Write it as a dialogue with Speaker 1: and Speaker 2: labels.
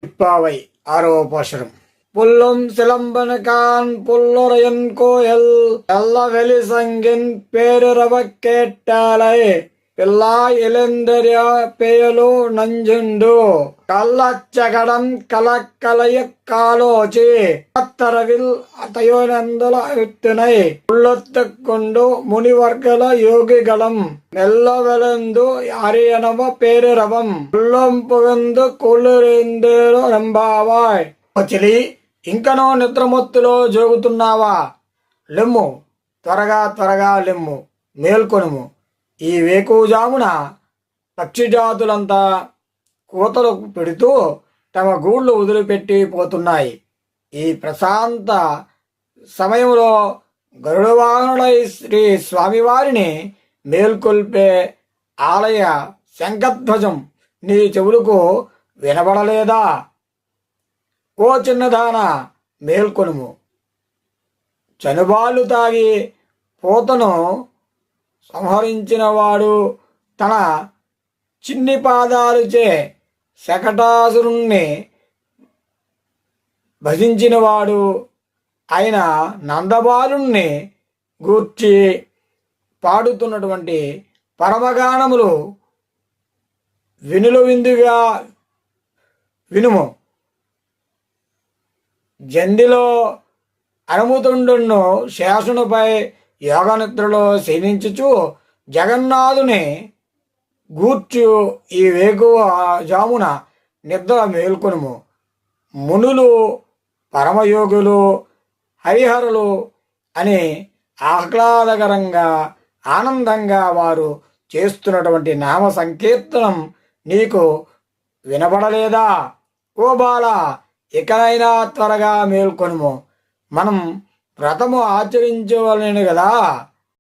Speaker 1: తిప్పావై ఆరవ పాశురం. புல்லும் சிலம்பனுக்கான் புல்லுரையன் கோயில் எல்ல வெளி சங்கின் பேருறவக் கேட்டாலை பிள்ளாய் இளந்தெரிய பேயலு நஞ்சுண்டு கள்ளச்சகடம் கலக்கலைய காலோச்சி அத்தரவில் அதையோனந்தல வித்தினை உள்ளத்துக் கொண்டு முனிவர்கள யோகிகளம் மெல்ல வெளந்து அரியனவ பேருறவம் உள்ளம் புகுந்து குளிரிந்தேరు రంబావాయ్. చెలి, ఇంకనో నిద్రమత్తులో జోగుతున్నావా? లెమ్ము, త్వరగా త్వరగా లెమ్ము, మేల్కొనుము. ఈ వేకువజామున పక్షిజాతులంతా కూతలు పెడుతూ తమ గూళ్ళు వదిలిపెట్టి పోతున్నాయి. ఈ ప్రశాంత సమయంలో గరుడవాహనుడై శ్రీ స్వామివారిని మేల్కొల్పే ఆలయ శంఖధ్వజం నీ చెవులకు వినబడలేదా? ఓ చిన్నదాన, మేల్కొనుము. చనుబాలు తాగి పోతను సంహరించినవాడు, తన చిన్ని పాదాలుచే శకటాసురుణ్ణి భజించినవాడు ఆయన నందబాలుణ్ణి గూర్చి పాడుతున్నటువంటి పరమగానములు వినులు విందుగా వినుము. జందిలో అనుముతుండును శేషునిపై యోగనిద్రలో శయనించుచు జగన్నాథుని గూర్చు ఈ వేకువ జామున నిద్ర మేల్కొనుము. మునులు, పరమయోగులు, హరిహరులు అని ఆహ్లాదకరంగా ఆనందంగా వారు చేస్తున్నటువంటి నామ సంకీర్తనం నీకు వినబడలేదా? ఓ బాల, ఇకనైనా త్వరగా మేల్కొనుము. మనం వ్రతము ఆచరించవలెను కదా.